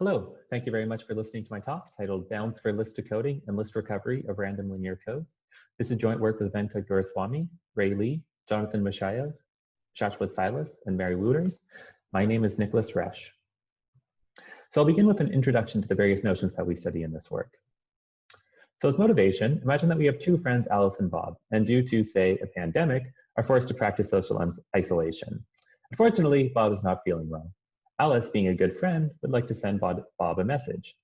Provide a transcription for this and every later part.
Hello, thank you very much for listening to my talk titled Bounds for List Decoding and List Recovery of Random Linear Codes. This is joint work with Venkat Guruswamy, Ray Lee, Jonathan Mashayev, Shashwat Silas, and Mary Wooters. My name is Nicholas Resch. So I'll begin with an introduction to the various notions that we study in this work. So as motivation, imagine that we have two friends, Alice and Bob, and due to, say, a pandemic, are forced to practice social isolation. Unfortunately, Bob is not feeling well. Alice, being a good friend, would like to send Bob a message.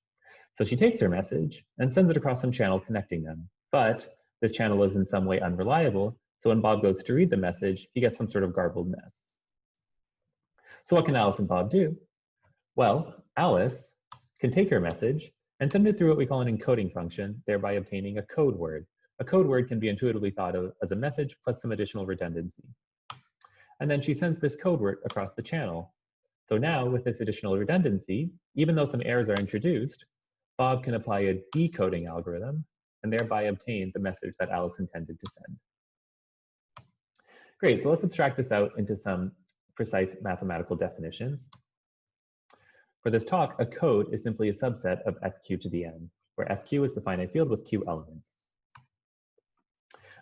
So she takes her message and sends it across some channel connecting them. But this channel is in some way unreliable, so when Bob goes to read the message, he gets some sort of garbled mess. So what can Alice and Bob do? Well, Alice can take her message and send it through what we call an encoding function, thereby obtaining a code word. A code word can be intuitively thought of as a message plus some additional redundancy. And then she sends this code word across the channel. So now, with this additional redundancy, even though some errors are introduced, Bob can apply a decoding algorithm and thereby obtain the message that Alice intended to send. Great, so let's abstract this out into some precise mathematical definitions. For this talk, a code is simply a subset of fq to the n, where fq is the finite field with q elements.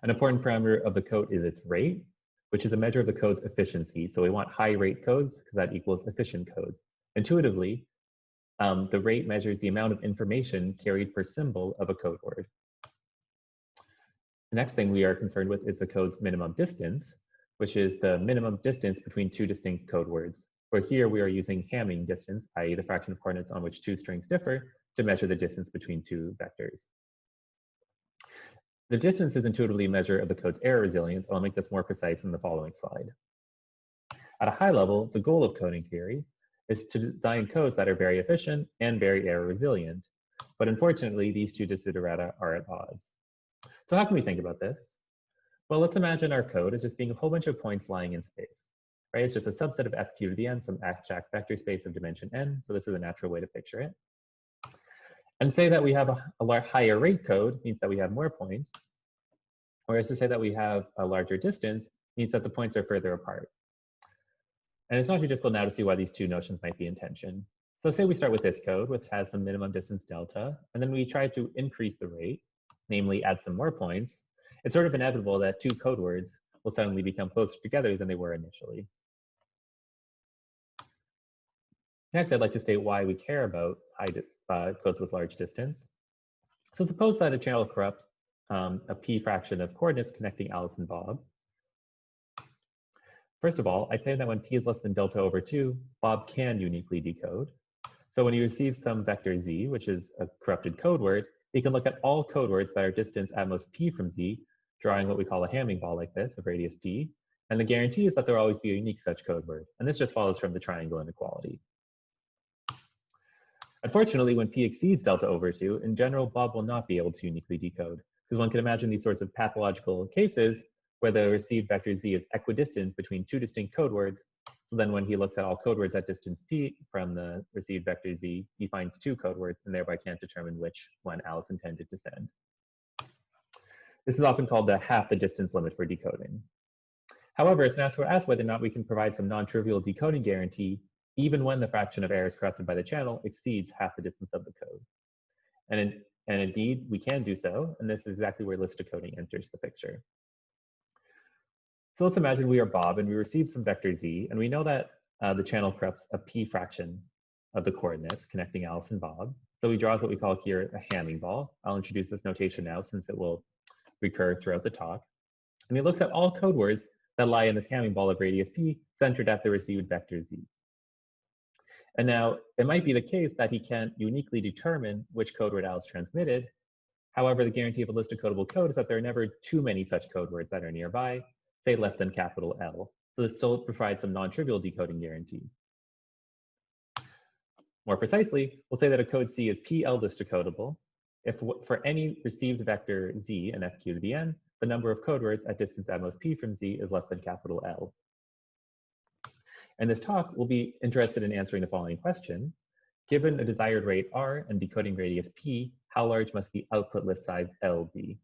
An important parameter of the code is its rate, which is a measure of the code's efficiency. So we want high rate codes because that equals efficient codes. Intuitively, the rate measures the amount of information carried per symbol of a code word. The next thing we are concerned with is the code's minimum distance, which is the minimum distance between two distinct code words. Where here we are using Hamming distance, i.e. the fraction of coordinates on which two strings differ, to measure the distance between two vectors. The distance is intuitively a measure of the code's error resilience. I'll make this more precise in the following slide. At a high level, the goal of coding theory is to design codes that are very efficient and very error resilient. But unfortunately, these two desiderata are at odds. So how can we think about this? Well, let's imagine our code as just being a whole bunch of points lying in space. Right? It's just a subset of fq to the n, some abstract vector space of dimension n. So this is a natural way to picture it. And say that we have a higher rate code means that we have more points, whereas to say that we have a larger distance means that the points are further apart. And it's not too difficult now to see why these two notions might be in tension. So say we start with this code, which has some minimum distance delta, and then we try to increase the rate, namely add some more points. It's sort of inevitable that two code words will suddenly become closer together than they were initially. Next, I'd like to state why we care about codes with large distance. So suppose that a channel corrupts a p fraction of coordinates connecting Alice and Bob. First of all, I claim that when p is less than delta over 2, Bob can uniquely decode. So when he receives some vector z, which is a corrupted code word, he can look at all code words that are distanced at most p from z, drawing what we call a Hamming ball like this of radius d. And the guarantee is that there will always be a unique such code word. And this just follows from the triangle inequality. Unfortunately, when p exceeds delta over 2, in general, Bob will not be able to uniquely decode, because one can imagine these sorts of pathological cases where the received vector z is equidistant between two distinct code words. So then when he looks at all code words at distance p from the received vector z, he finds two code words and thereby can't determine which one Alice intended to send. This is often called the half the distance limit for decoding. However, it's natural to ask whether or not we can provide some non-trivial decoding guarantee even when the fraction of errors corrupted by the channel exceeds half the distance of the code. And indeed, we can do so, and this is exactly where list decoding enters the picture. So let's imagine we are Bob and we receive some vector z, and we know that the channel corrupts a p fraction of the coordinates connecting Alice and Bob. So we draw what we call here a Hamming ball. I'll introduce this notation now since it will recur throughout the talk. And he looks at all code words that lie in this Hamming ball of radius p centered at the received vector z. And now it might be the case that he can't uniquely determine which code word Alice transmitted. However, the guarantee of a list decodable code is that there are never too many such code words that are nearby, say less than capital L. So this still provides some non-trivial decoding guarantee. More precisely, we'll say that a code C is PL list decodable if for any received vector Z and FQ to the N, the number of code words at distance at most P from Z is less than capital L. In this talk, we'll be interested in answering the following question. Given a desired rate R and decoding radius P, how large must the output list size L be?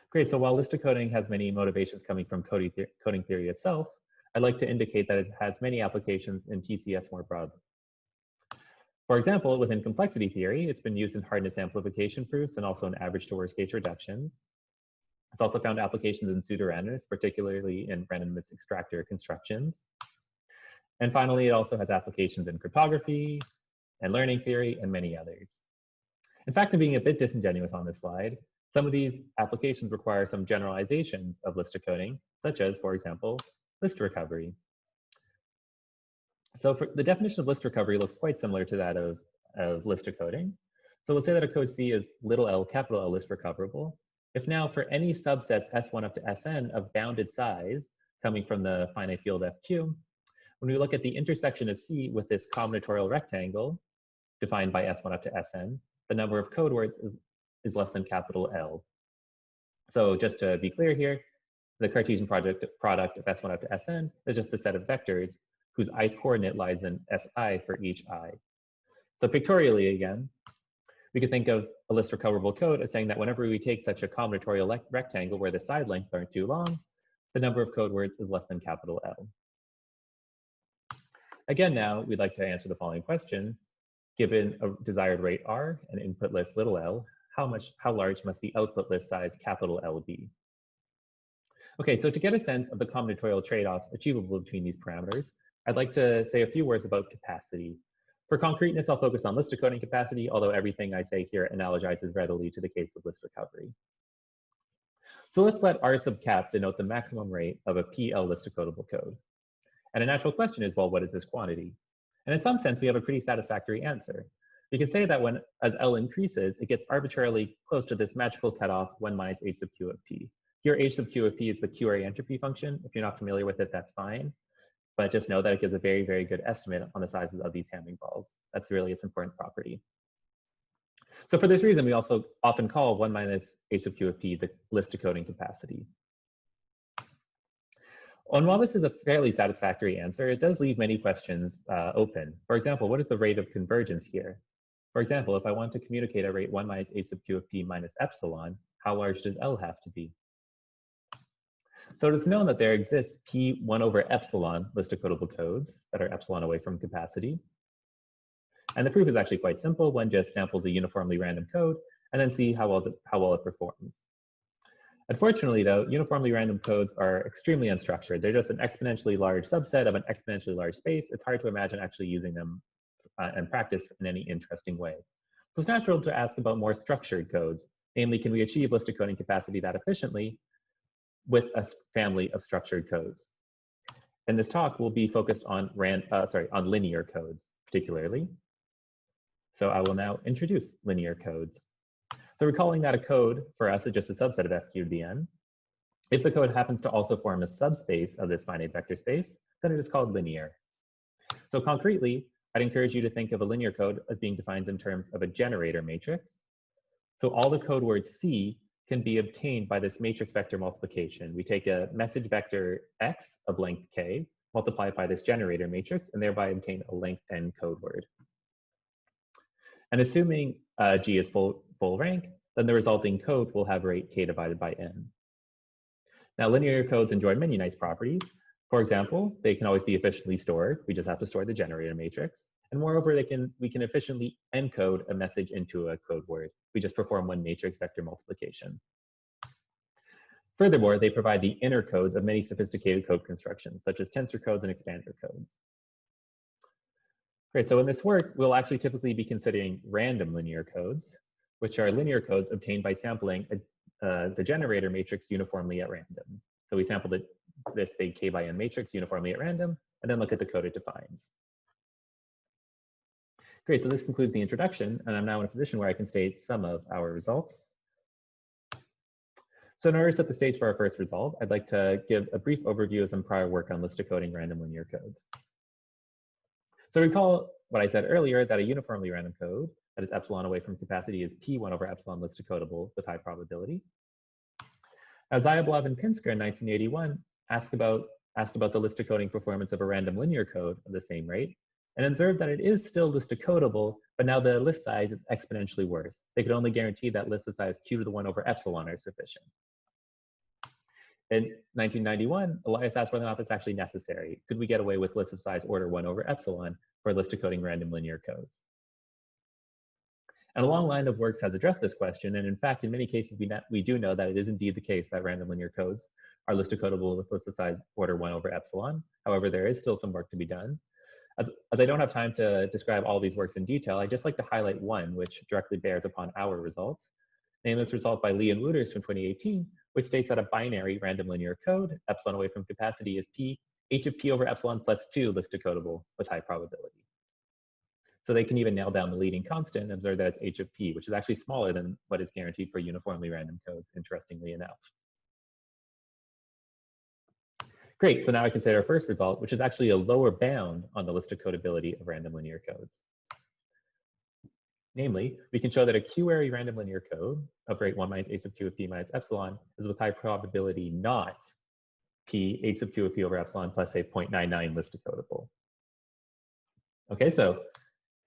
Great, so while list decoding has many motivations coming from coding theory itself, I'd like to indicate that it has many applications in TCS more broadly. For example, within complexity theory, it's been used in hardness amplification proofs and also in average to worst case reductions. It's also found applications in pseudorandomness, particularly in randomness extractor constructions. And finally, it also has applications in cryptography and learning theory and many others. In fact, I'm being a bit disingenuous on this slide. Some of these applications require some generalizations of list decoding, such as, for example, list recovery. So for the definition of list recovery looks quite similar to that of list decoding. So we'll say that a code C is little l, capital L list recoverable. If now for any subsets S1 up to Sn of bounded size coming from the finite field FQ, when we look at the intersection of C with this combinatorial rectangle defined by S1 up to Sn, the number of code words is less than capital L. So just to be clear here, the Cartesian product of S1 up to Sn is just a set of vectors whose ith coordinate lies in Si for each I. So pictorially again, we could think of a list recoverable code as saying that whenever we take such a combinatorial rectangle where the side lengths aren't too long, the number of code words is less than capital L. Again, now we'd like to answer the following question. Given a desired rate R and input list little l, how large must the output list size capital L be? Okay, so to get a sense of the combinatorial trade-offs achievable between these parameters, I'd like to say a few words about capacity. For concreteness, I'll focus on list decoding capacity, although everything I say here analogizes readily to the case of list recovery. So let's let R sub cap denote the maximum rate of a PL list decodable code. And a natural question is, well, what is this quantity? And in some sense, we have a pretty satisfactory answer. We can say that as L increases, it gets arbitrarily close to this magical cutoff 1 minus h sub q of p. Here, h sub q of p is the Q area entropy function. If you're not familiar with it, that's fine. But just know that it gives a very, very good estimate on the sizes of these Hamming balls. That's really its important property. So for this reason, we also often call 1 minus h sub q of p the list decoding capacity. And while this is a fairly satisfactory answer, it does leave many questions open. For example, what is the rate of convergence here? For example, if I want to communicate a rate 1 minus h sub q of p minus epsilon, how large does L have to be? So it is known that there exists P1 over epsilon list decodable codes that are epsilon away from capacity. And the proof is actually quite simple. One just samples a uniformly random code and then see how well it performs. Unfortunately, though, uniformly random codes are extremely unstructured. They're just an exponentially large subset of an exponentially large space. It's hard to imagine actually using them in practice in any interesting way. So it's natural to ask about more structured codes. Namely, can we achieve list decoding capacity that efficiently with a family of structured codes? And this talk will be focused on linear codes particularly. So I will now introduce linear codes. So recalling that a code for us is just a subset of F cubed N. If the code happens to also form a subspace of this finite vector space, then it is called linear. So concretely, I'd encourage you to think of a linear code as being defined in terms of a generator matrix. So all the code words C can be obtained by this matrix vector multiplication. We take a message vector X of length K, multiply it by this generator matrix, and thereby obtain a length N code word. And assuming G is full rank, then the resulting code will have rate K divided by N. Now, linear codes enjoy many nice properties. For example, they can always be efficiently stored. We just have to store the generator matrix. And moreover, we can efficiently encode a message into a code word. We just perform one matrix vector multiplication. Furthermore, they provide the inner codes of many sophisticated code constructions, such as tensor codes and expander codes. Great, so in this work, we'll actually typically be considering random linear codes, which are linear codes obtained by sampling the generator matrix uniformly at random. So we sampled this big K by N matrix uniformly at random, and then look at the code it defines. Great, so this concludes the introduction, and I'm now in a position where I can state some of our results. So in order to set the stage for our first result, I'd like to give a brief overview of some prior work on list decoding random linear codes. So recall what I said earlier, that a uniformly random code that is epsilon away from capacity is P1 over epsilon list decodable with high probability. Now, Zyublov and Pinsker in 1981 asked about the list decoding performance of a random linear code of the same rate, and observed that it is still list decodable, but now the list size is exponentially worse. They could only guarantee that list size Q to the 1 over epsilon are sufficient. In 1991, Elias asked whether or not that's actually necessary. Could we get away with list of size order 1 over epsilon for list decoding random linear codes? And a long line of works has addressed this question, and in fact, in many cases, we do know that it is indeed the case that random linear codes are list decodable with list size order 1 over epsilon. However, there is still some work to be done. As I don't have time to describe all these works in detail, I'd just like to highlight one which directly bears upon our results. Name this result by Lee and Wooters from 2018, which states that a binary random linear code, epsilon away from capacity, is p, h of p over epsilon plus 2 list decodable with high probability. So they can even nail down the leading constant and observe that it's h of p, which is actually smaller than what is guaranteed for uniformly random codes, interestingly enough. Great, so now I can say our first result, which is actually a lower bound on the list decodability of random linear codes. Namely, we can show that a Q-ary random linear code of rate 1 minus h sub 2 of p minus epsilon is with high probability not p h sub 2 of p over epsilon plus a 0.99 list decodable. Okay, so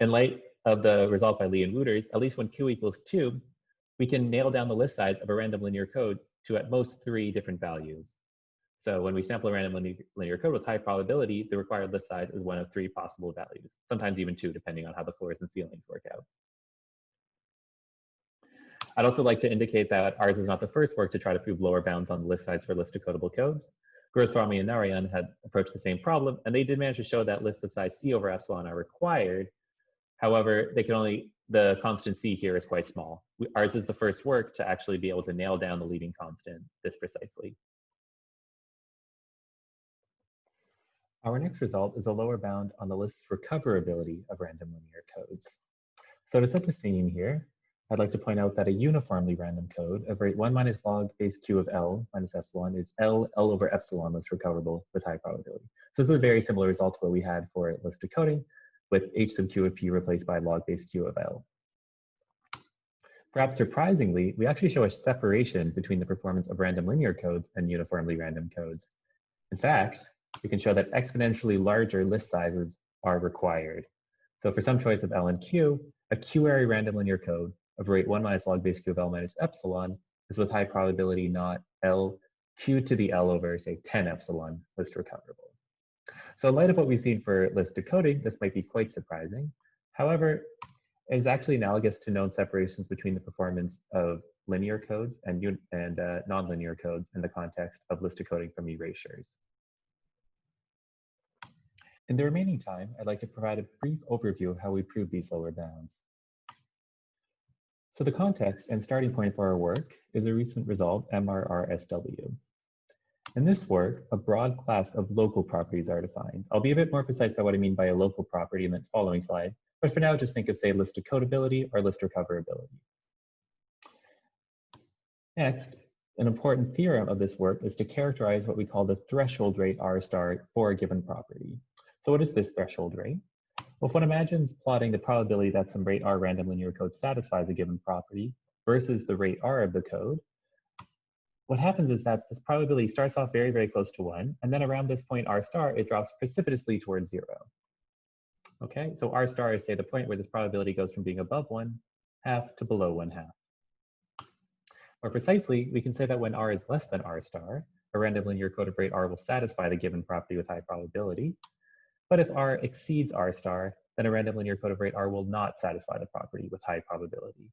in light of the result by Lee and Wooters, at least when q equals 2, we can nail down the list size of a random linear code to at most 3 different values. So when we sample a random linear code with high probability, the required list size is one of 3 possible values, sometimes even 2, depending on how the floors and ceilings work out. I'd also like to indicate that ours is not the first work to try to prove lower bounds on the list size for list decodable codes. Goswami and Narayan had approached the same problem, and they did manage to show that lists of size c over epsilon are required. However, the constant c here is quite small. Ours is the first work to actually be able to nail down the leading constant this precisely. Our next result is a lower bound on the list's recoverability of random linear codes. So to set the scene here, I'd like to point out that a uniformly random code of rate 1 minus log base q of L minus epsilon is L over epsilon list recoverable with high probability. So this is a very similar result to what we had for list decoding, with h sub q of p replaced by log base q of L. Perhaps surprisingly, we actually show a separation between the performance of random linear codes and uniformly random codes. In fact, we can show that exponentially larger list sizes are required. So for some choice of L and Q, a Q-ary random linear code of rate 1 minus log base Q of L minus epsilon is with high probability not L Q to the L over, say, 10 epsilon list recoverable. So in light of what we've seen for list decoding, this might be quite surprising. However, it is actually analogous to known separations between the performance of linear codes and nonlinear codes in the context of list decoding from erasures. In the remaining time, I'd like to provide a brief overview of how we prove these lower bounds. So the context and starting point for our work is a recent result, MRRSW. In this work, a broad class of local properties are defined. I'll be a bit more precise by what I mean by a local property in the following slide, but for now, just think of, say, list decodability or list recoverability. Next, an important theorem of this work is to characterize what we call the threshold rate R star for a given property. So what is this threshold rate? Well, if one imagines plotting the probability that some rate R random linear code satisfies a given property versus the rate R of the code, what happens is that this probability starts off very, very close to 1, and then around this point R star, it drops precipitously towards 0. Okay, so R star is, say, the point where this probability goes from being above 1/2 to below 1/2. More precisely, we can say that when R is less than R star, a random linear code of rate R will satisfy the given property with high probability. But if R exceeds R star, then a random linear code of rate R will not satisfy the property with high probability.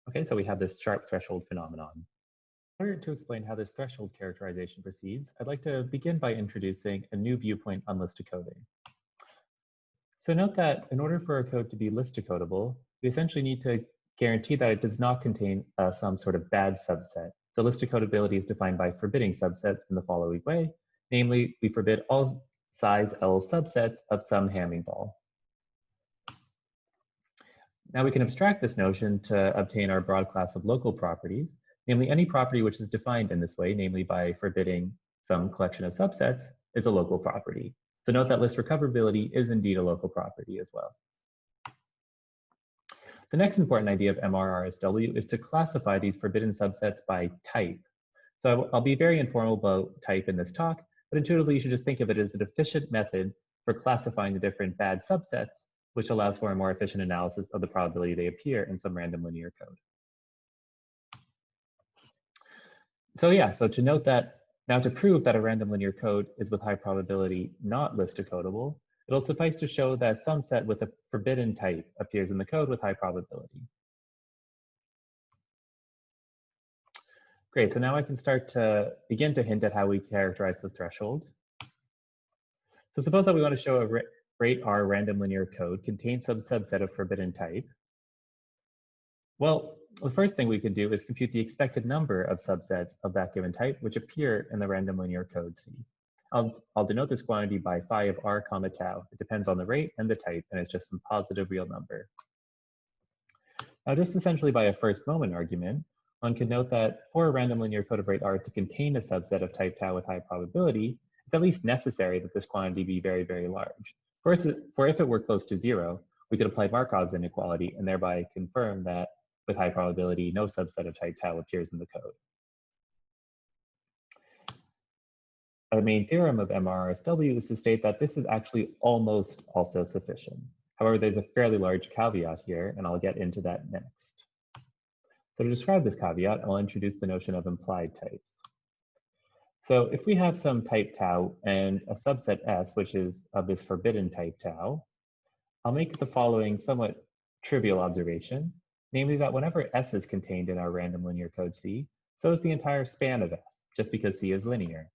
Okay, so we have this sharp threshold phenomenon. In order to explain how this threshold characterization proceeds, I'd like to begin by introducing a new viewpoint on list decoding. So note that in order for a code to be list decodable, we essentially need to guarantee that it does not contain some sort of bad subset. So list decodability is defined by forbidding subsets in the following way. Namely, we forbid all size L subsets of some Hamming ball. Now we can abstract this notion to obtain our broad class of local properties, namely any property which is defined in this way, namely by forbidding some collection of subsets, is a local property. So note that list recoverability is indeed a local property as well. The next important idea of MRRSW is to classify these forbidden subsets by type. So I'll be very informal about type in this talk, but intuitively you should just think of it as an efficient method for classifying the different bad subsets, which allows for a more efficient analysis of the probability they appear in some random linear code. So yeah, so to note that, now to prove that a random linear code is with high probability not list decodable, it'll suffice to show that some set with a forbidden type appears in the code with high probability. Great, so now I can start to begin to hint at how we characterize the threshold. So suppose that we want to show a rate R random linear code contains some subset of forbidden type. Well, the first thing we can do is compute the expected number of subsets of that given type which appear in the random linear code C. I'll denote this quantity by phi of R comma tau. It depends on the rate and the type, and it's just some positive real number. Now, just essentially by a first moment argument, one can note that for a random linear code of rate R to contain a subset of type tau with high probability, it's at least necessary that this quantity be very, very large. For if it were close to 0, we could apply Markov's inequality and thereby confirm that with high probability, no subset of type tau appears in the code. The main theorem of MRSW is to state that this is actually almost also sufficient. However, there's a fairly large caveat here, and I'll get into that next. So to describe this caveat, I'll introduce the notion of implied types. So if we have some type tau and a subset S, which is of this forbidden type tau, I'll make the following somewhat trivial observation, namely that whenever S is contained in our random linear code C, so is the entire span of S, just because C is linear.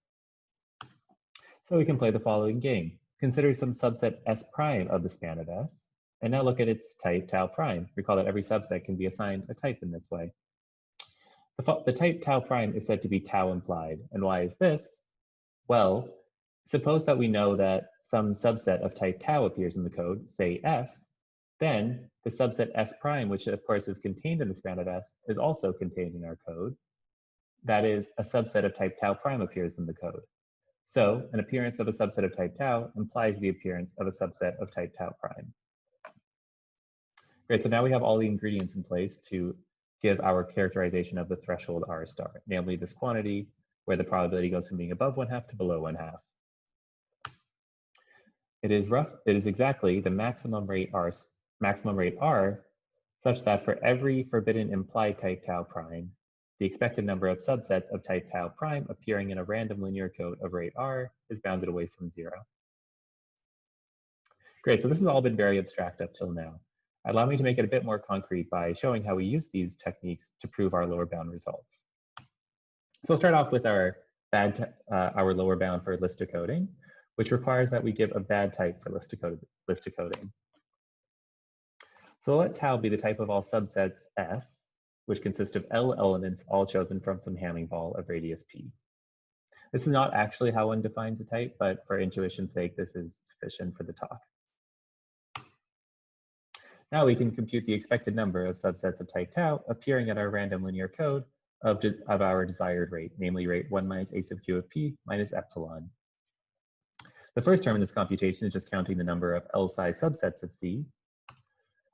So we can play the following game. Consider some subset S prime of the span of S, and now look at its type tau prime. Recall that every subset can be assigned a type in this way. The type tau prime is said to be tau implied. And why is this? Well, suppose that we know that some subset of type tau appears in the code, say S, then the subset S prime, which of course is contained in the span of S, is also contained in our code. That is, a subset of type tau prime appears in the code. So an appearance of a subset of type tau implies the appearance of a subset of type tau prime. Great, so now we have all the ingredients in place to give our characterization of the threshold R star, namely this quantity where the probability goes from being above 1/2 to below 1/2. It is exactly the maximum rate R such that for every forbidden implied type tau prime, the expected number of subsets of type tau prime appearing in a random linear code of rate R is bounded away from 0. Great, so this has all been very abstract up till now. Allow me to make it a bit more concrete by showing how we use these techniques to prove our lower bound results. So we'll start off with our lower bound for list decoding, which requires that we give a bad type for list decoding. So let tau be the type of all subsets S, which consist of L elements all chosen from some Hamming ball of radius P. This is not actually how one defines a type, but for intuition's sake, this is sufficient for the talk. Now we can compute the expected number of subsets of type tau appearing in our random linear code of our desired rate, namely rate 1 minus a sub q of p minus epsilon. The first term in this computation is just counting the number of L-size subsets of C.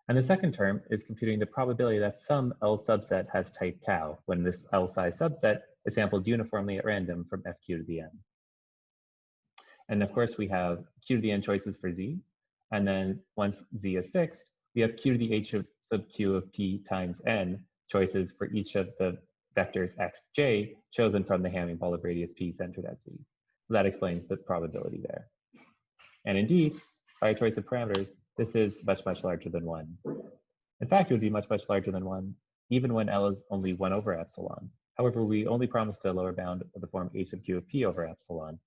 And the second term is computing the probability that some L subset has type tau when this L-size subset is sampled uniformly at random from fq to the n. And of course, we have q to the n choices for Z. And then once Z is fixed, we have q to the h sub q of p times n choices for each of the vectors x, j chosen from the Hamming ball of radius p centered at Z. So that explains the probability there. And indeed, by a choice of parameters, this is much, much larger than 1. In fact, it would be much, much larger than 1, even when L is only 1 over epsilon. However, we only promised a lower bound of the form h sub q of p over epsilon.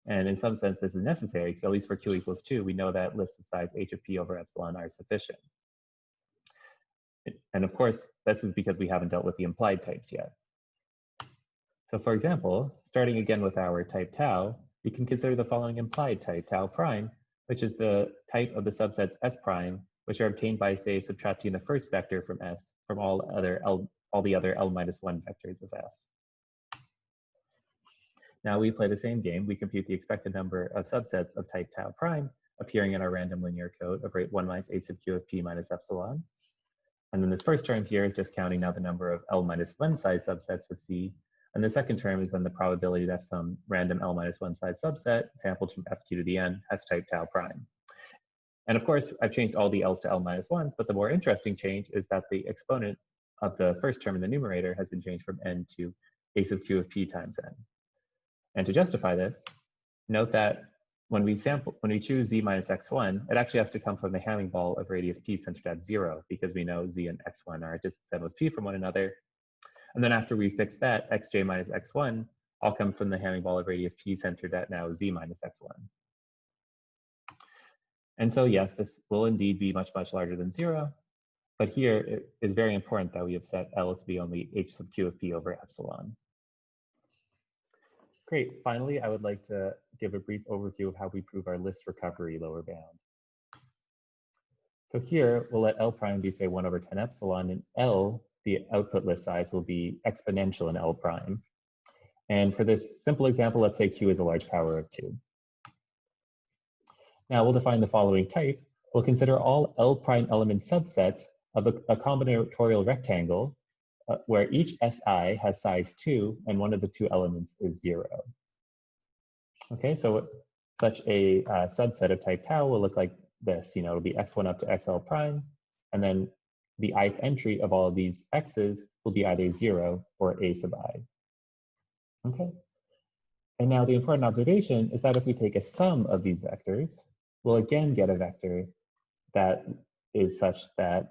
And in some sense, this is necessary, because at least for q equals 2, we know that lists of size h of p over epsilon are sufficient. And of course, this is because we haven't dealt with the implied types yet. So for example, starting again with our type tau, we can consider the following implied type tau prime, which is the type of the subsets S prime, which are obtained by, say, subtracting the first vector from S from all the other L minus 1 vectors of S. Now we play the same game. We compute the expected number of subsets of type tau prime appearing in our random linear code of rate 1 minus h sub q of p minus epsilon. And then this first term here is just counting now the number of L minus 1 size subsets of C. And the second term is then the probability that some random L minus 1 size subset sampled from fq to the n has type tau prime. And of course, I've changed all the L's to L minus 1s, but the more interesting change is that the exponent of the first term in the numerator has been changed from n to a sub q of p times n. And to justify this, note that when we choose Z minus x1, it actually has to come from the Hamming ball of radius p centered at 0, because we know Z and x1 are just send with p from one another. And then after we fix that, xj minus x1 all come from the Hamming ball of radius p centered at now z minus x1. And so yes, this will indeed be much, much larger than 0. But here it is very important that we have set L to be only h sub q of p over epsilon. Great. Finally, I would like to give a brief overview of how we prove our list recovery lower bound. So here, we'll let L prime be, say, 1 over 10 epsilon, and L, the output list size, will be exponential in L prime. And for this simple example, let's say Q is a large power of 2. Now we'll define the following type. We'll consider all L prime element subsets of a combinatorial rectangle where each SI has size 2 and one of the two elements is 0. Okay, so such a subset of type tau will look like this. It'll be x1 up to xl prime, and then the ith entry of all of these x's will be either 0 or a sub I. Okay, and now the important observation is that if we take a sum of these vectors, we'll again get a vector that is such that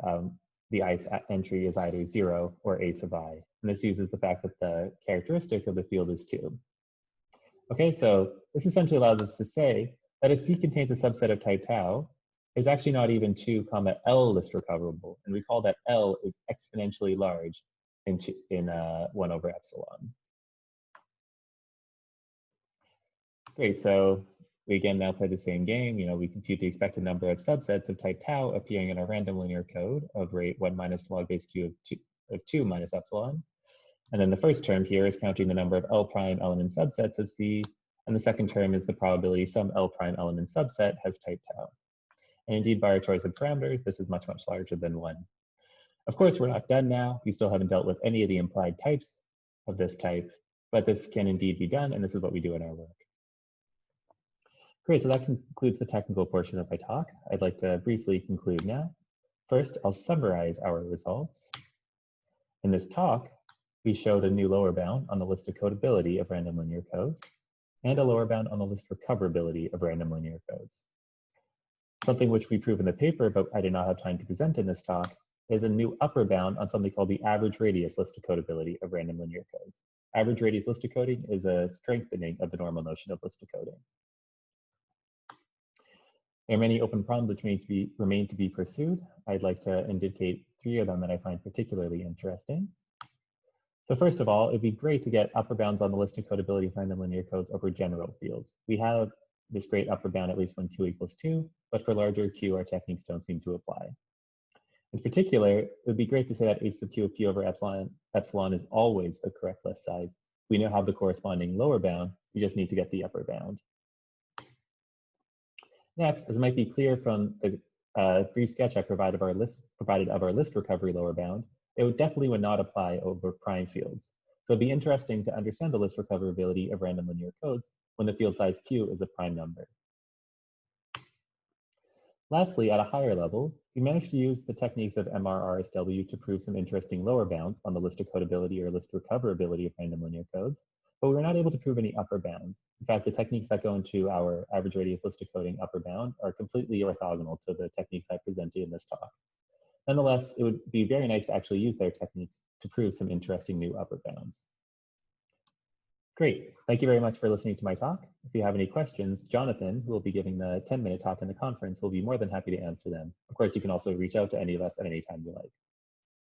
the ith entry is either 0 or a sub I. And this uses the fact that the characteristic of the field is 2. Okay, so this essentially allows us to say that if C contains a subset of type tau, there's actually not even 2 comma L list recoverable. And we call that L is exponentially large in 1 over epsilon. Great, so we again now play the same game. We compute the expected number of subsets of type tau appearing in our random linear code of rate 1 minus log base q of 2 minus epsilon. And then the first term here is counting the number of L prime element subsets of C. And the second term is the probability some L prime element subset has type tau. And indeed, by our choice of parameters, this is much, much larger than 1. Of course, we're not done now. We still haven't dealt with any of the implied types of this type, but this can indeed be done, and this is what we do in our work. Great, so that concludes the technical portion of my talk. I'd like to briefly conclude now. First, I'll summarize our results. In this talk, we showed a new lower bound on the list decodability of random linear codes and a lower bound on the list recoverability of random linear codes. Something which we prove in the paper, but I did not have time to present in this talk, is a new upper bound on something called the average radius list decodability of random linear codes. Average radius list decoding is a strengthening of the normal notion of list decoding. There are many open problems which remain to be pursued. I'd like to indicate 3 of them that I find particularly interesting. So first of all, it'd be great to get upper bounds on the list decodability of random linear codes over general fields. We have this great upper bound at least when q equals 2, but for larger q, our techniques don't seem to apply. In particular, it would be great to say that h sub q of p over epsilon is always the correct list size. We now have the corresponding lower bound, we just need to get the upper bound. Next, as might be clear from the brief sketch I provided of our list recovery lower bound, it definitely would not apply over prime fields. So it'd be interesting to understand the list recoverability of random linear codes when the field size q is a prime number. Lastly, at a higher level, we managed to use the techniques of MRRSW to prove some interesting lower bounds on the list decodability or list recoverability of random linear codes, but we were not able to prove any upper bounds. In fact, the techniques that go into our average radius list decoding upper bound are completely orthogonal to the techniques I presented in this talk. Nonetheless, it would be very nice to actually use their techniques to prove some interesting new upper bounds. Great, thank you very much for listening to my talk. If you have any questions, Jonathan, who will be giving the 10-minute talk in the conference, will be more than happy to answer them. Of course, you can also reach out to any of us at any time you like.